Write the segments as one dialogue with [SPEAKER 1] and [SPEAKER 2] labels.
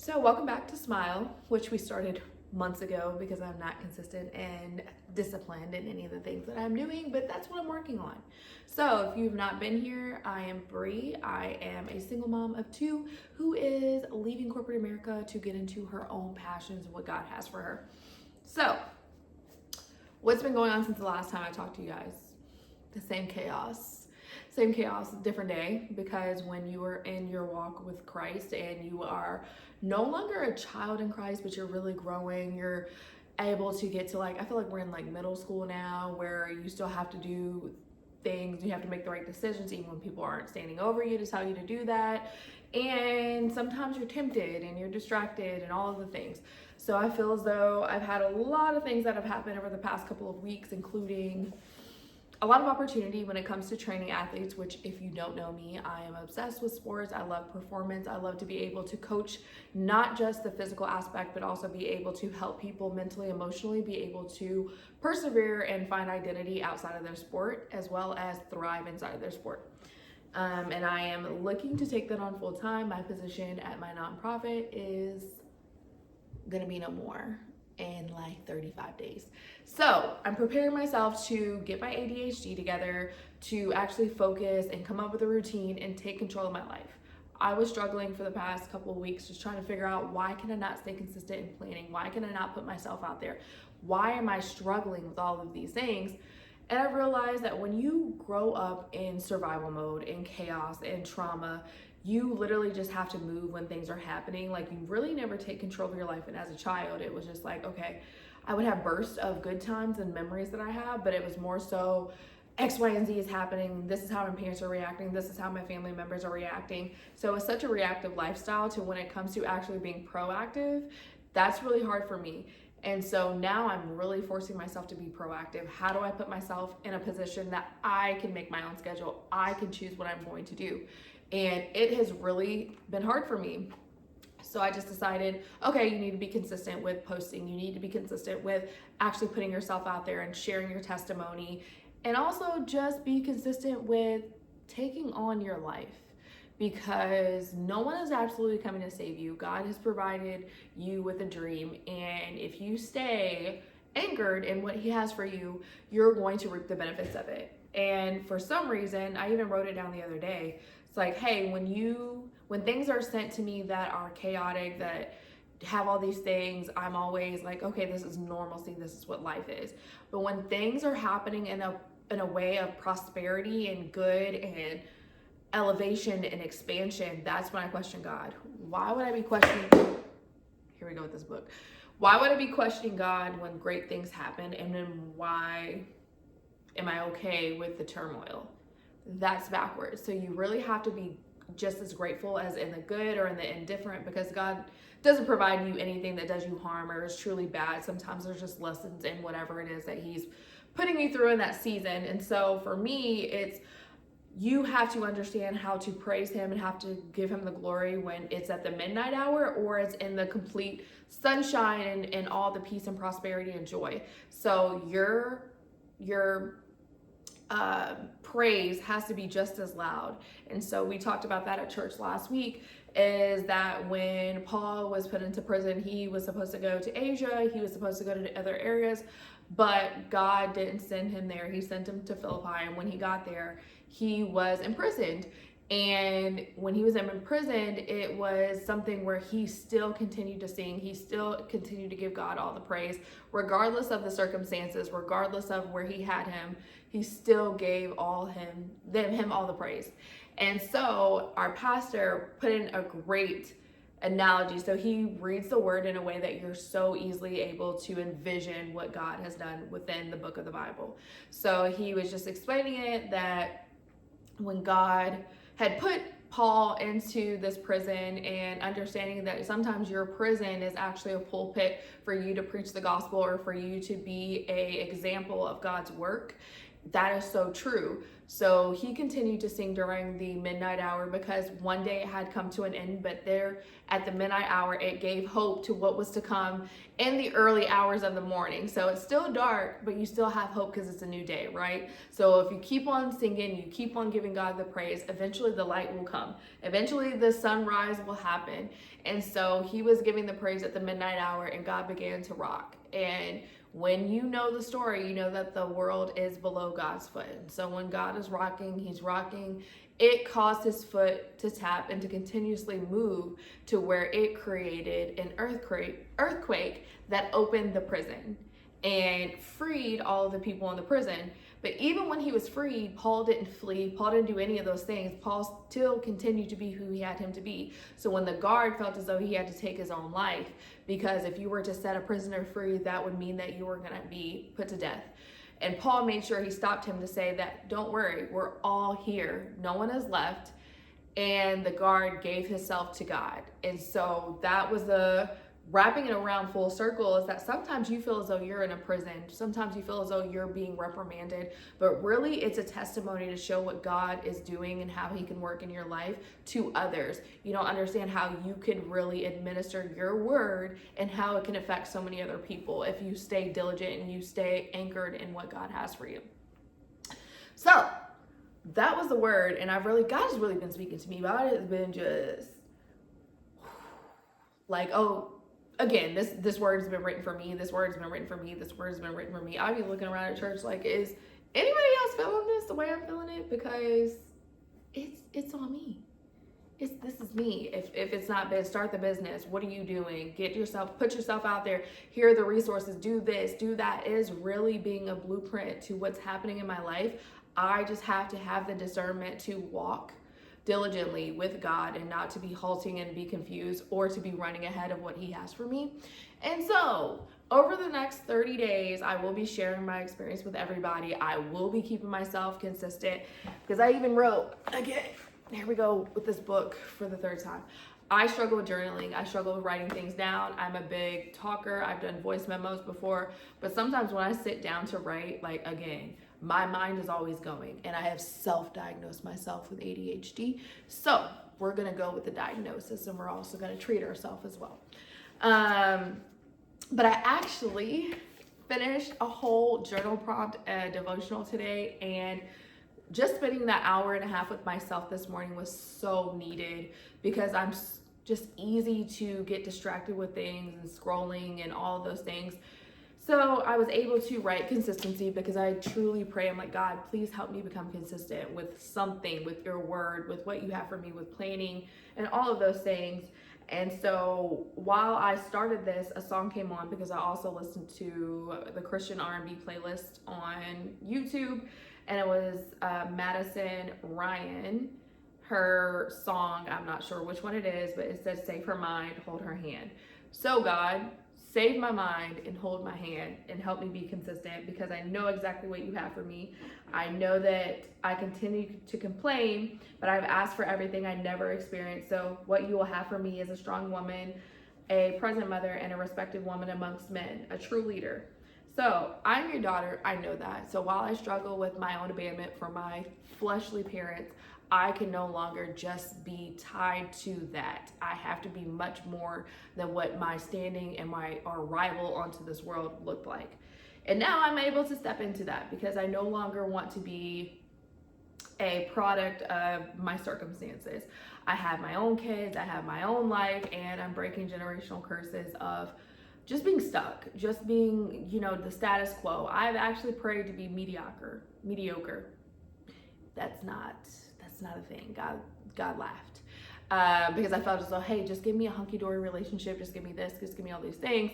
[SPEAKER 1] So welcome back to Smile, which we started months ago because I'm not consistent and disciplined in any of the things that I'm doing, but that's what I'm working on. So if you've not been here, I am Bree. I am a single mom of two who is leaving corporate America to get into her own passions and what God has for her. So what's been going on since the last time I talked to you guys? The same chaos. Same chaos, different day, because when you are in your walk with Christ and you are no longer a child in Christ, but you're really growing, you're able to get to I feel like we're in middle school now where you still have to do things, you have to make the right decisions even when people aren't standing over you to tell you to do that. And sometimes you're tempted and you're distracted and all of the things. So I feel as though I've had a lot of things that have happened over the past couple of weeks, including a lot of opportunity when it comes to training athletes, which if you don't know me, I am obsessed with sports. I love performance. I love to be able to coach not just the physical aspect, but also be able to help people mentally, emotionally, be able to persevere and find identity outside of their sport, as well as thrive inside of their sport. And I am looking to take that on full time. My position at my nonprofit is gonna be no more in 35 days. So I'm preparing myself to get my ADHD together, to actually focus and come up with a routine and take control of my life. I was struggling for the past couple of weeks just trying to figure out, why can I not stay consistent in planning? Why can I not put myself out there? Why am I struggling with all of these things? And I realized that when you grow up in survival mode, in chaos, in trauma, you literally just have to move when things are happening. You really never take control of your life. And as a child, it was just okay, I would have bursts of good times and memories that I have, but it was more so X, Y, and Z is happening. This is how my parents are reacting. This is how my family members are reacting. So it's such a reactive lifestyle to when it comes to actually being proactive, that's really hard for me. And so now I'm really forcing myself to be proactive. How do I put myself in a position that I can make my own schedule? I can choose what I'm going to do. And it has really been hard for me. So I just decided, okay, you need to be consistent with posting. You need to be consistent with actually putting yourself out there and sharing your testimony. And also just be consistent with taking on your life, because no one is absolutely coming to save you. God has provided you with a dream. And if you stay anchored in what He has for you, you're going to reap the benefits of it. And for some reason, I even wrote it down the other day. It's hey, when things are sent to me that are chaotic, that have all these things, I'm always okay, this is normalcy, this is what life is. But when things are happening in a way of prosperity and good and elevation and expansion, that's when I question God. Why would I be questioning? Here we go with this book. Why would I be questioning God when great things happen? And then why am I okay with the turmoil? That's backwards. So you really have to be just as grateful as in the good or in the indifferent, because God doesn't provide you anything that does you harm or is truly bad. Sometimes there's just lessons in whatever it is that He's putting you through in that season. And so for me, it's, you have to understand how to praise Him and have to give Him the glory when it's at the midnight hour or it's in the complete sunshine and all the peace and prosperity and joy. So your praise has to be just as loud. And so we talked about that at church last week, is that when Paul was put into prison, he was supposed to go to Asia, he was supposed to go to other areas, but God didn't send him there. He sent him to Philippi, and when he got there, he was imprisoned. And when he was imprisoned, it was something where he still continued to sing. He still continued to give God all the praise, regardless of the circumstances, regardless of where he had him. He still gave him all the praise. And so our pastor put in a great analogy. So he reads the word in a way that you're so easily able to envision what God has done within the book of the Bible. So he was just explaining it that when God had put Paul into this prison, and understanding that sometimes your prison is actually a pulpit for you to preach the gospel or for you to be an example of God's work. that is so true. So he continued to sing during the midnight hour because one day it had come to an end, but there at the midnight hour, it gave hope to what was to come in the early hours of the morning. So it's still dark, but you still have hope because it's a new day, right? So if you keep on singing, you keep on giving God the praise, eventually the light will come. Eventually the sunrise will happen. And so he was giving the praise at the midnight hour, and God began to rock. And when you know the story, you know that the world is below God's foot. So when God is rocking, he's rocking. It caused his foot to tap and to continuously move to where it created an earthquake that opened the prison and freed all of the people in the prison. But even when he was freed, Paul didn't flee. Paul didn't do any of those things. Paul still continued to be who he had him to be. So when the guard felt as though he had to take his own life, because if you were to set a prisoner free, that would mean that you were going to be put to death. And Paul made sure he stopped him to say that, don't worry, we're all here. No one is left. And the guard gave himself to God. And so that was the wrapping it around full circle, is that sometimes you feel as though you're in a prison. Sometimes you feel as though you're being reprimanded, but really it's a testimony to show what God is doing and how he can work in your life to others. You don't understand how you can really administer your word and how it can affect so many other people if you stay diligent and you stay anchored in what God has for you. So that was the word, and God has really been speaking to me. God has been just like, oh, again, this word has been written for me. This word has been written for me. This word has been written for me. I'll be looking around at church like, is anybody else feeling this the way I'm feeling it? Because it's on me. This is me. If it's not been, start the business. What are you doing? Put yourself out there. Here are the resources. Do this, do that. It is really being a blueprint to what's happening in my life. I just have to have the discernment to walk diligently with God and not to be halting and be confused or to be running ahead of what he has for me. And so over the next 30 days, I will be sharing my experience with everybody. I will be keeping myself consistent, because I even wrote, again, here we go with this book for the third time. I struggle with journaling. I struggle with writing things down. I'm a big talker. I've done voice memos before, but sometimes when I sit down to write, like, again, my mind is always going, and I have self-diagnosed myself with ADHD. So we're going to go with the diagnosis, and we're also going to treat ourselves as well. But I actually finished a whole journal prompt devotional today, and just spending that hour and a half with myself this morning was so needed, because I'm just easy to get distracted with things and scrolling and all of those things. So I was able to write consistency, because I truly pray, I'm like, God, please help me become consistent with something, with your word, with what you have for me, with planning and all of those things. And so while I started this, a song came on, because I also listened to the Christian R&B playlist on YouTube, and it was Madison Ryan. Her song, I'm not sure which one it is, but it says, save her mind, hold her hand. So God, save my mind and hold my hand and help me be consistent, because I know exactly what you have for me. I know that I continue to complain, but I've asked for everything I never experienced. So what you will have for me is a strong woman, a present mother, and a respected woman amongst men, a true leader. So I'm your daughter, I know that. So while I struggle with my own abandonment for my fleshly parents, I can no longer just be tied to that. I have to be much more than what my standing and my arrival onto this world looked like. And now I'm able to step into that, because I no longer want to be a product of my circumstances. I have my own kids, I have my own life, and I'm breaking generational curses of just being stuck, just being, the status quo. I've actually prayed to be mediocre. That's not a thing. God laughed, because I felt as though, hey, just give me a hunky-dory relationship, just give me this, just give me all these things.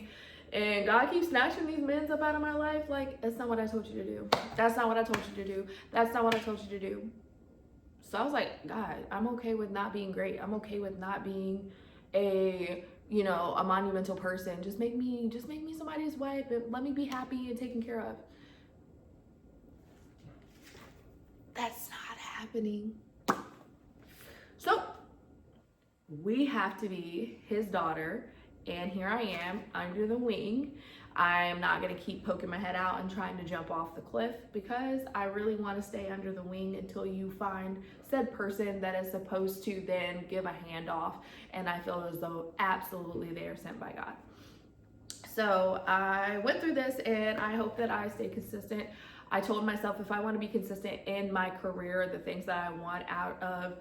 [SPEAKER 1] And God keeps snatching these men up out of my life. Like, that's not what I told you to do. That's not what I told you to do. That's not what I told you to do. So I was like, God, I'm okay with not being great. I'm okay with not being a monumental person. Just make me somebody's wife, and let me be happy and taken care of. That's not happening. So we have to be his daughter And here I am under the wing. I'm not gonna keep poking my head out and trying to jump off the cliff, because I really wanna stay under the wing until you find said person that is supposed to then give a handoff, and I feel as though absolutely they are sent by God. So I went through this, and I hope that I stay consistent. I told myself if I wanna be consistent in my career, the things that I want out of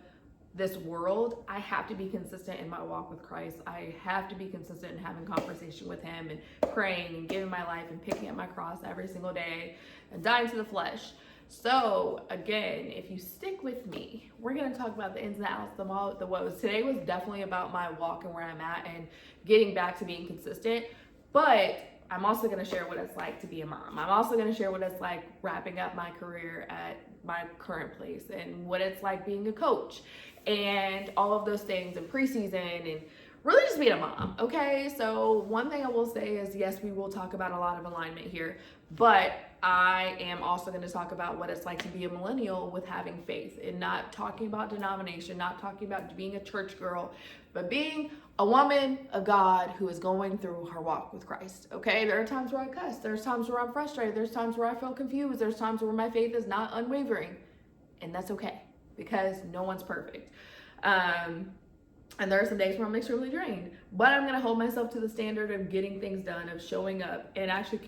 [SPEAKER 1] this world, I have to be consistent in my walk with Christ. I have to be consistent in having conversation with him and praying and giving my life and picking up my cross every single day and dying to the flesh. So again, if you stick with me, we're going to talk about the ins and outs, the woes. Today was definitely about my walk and where I'm at and getting back to being consistent, but I'm also going to share what it's like to be a mom. I'm also going to share what it's like wrapping up my career at my current place, and what it's like being a coach, and all of those things, and preseason, and really just being a mom. Okay, so one thing I will say is, yes, we will talk about a lot of alignment here, but I am also going to talk about what it's like to be a millennial with having faith, and not talking about denomination, not talking about being a church girl, but being a woman of God who is going through her walk with Christ. Okay, there are times where I cuss, there's times where I'm frustrated, there's times where I feel confused, there's times where my faith is not unwavering, and that's okay, because no one's perfect. And there are some days where I'm extremely drained, but I'm gonna hold myself to the standard of getting things done, of showing up, and actually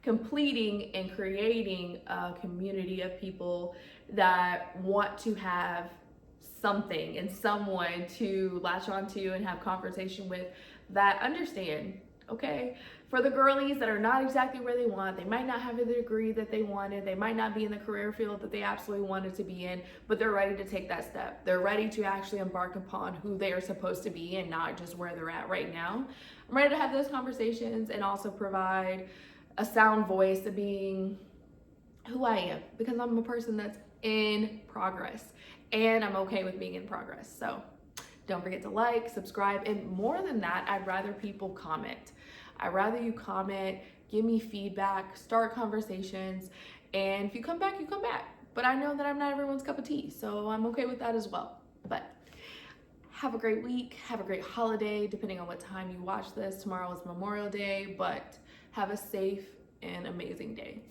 [SPEAKER 1] completing and creating a community of people that want to have something and someone to latch onto and have conversation with, that understand, okay, for the girlies that are not exactly where they want, they might not have the degree that they wanted, they might not be in the career field that they absolutely wanted to be in, but they're ready to take that step. They're ready to actually embark upon who they are supposed to be and not just where they're at right now. I'm ready to have those conversations and also provide a sound voice of being who I am, because I'm a person that's in progress, and I'm okay with being in progress. So don't forget to like, subscribe, and more than that, I'd rather people comment. I'd rather you comment, give me feedback, start conversations, and if you come back, you come back. But I know that I'm not everyone's cup of tea, so I'm okay with that as well. But have a great week, have a great holiday, depending on what time you watch this. Tomorrow is Memorial Day, but have a safe and amazing day.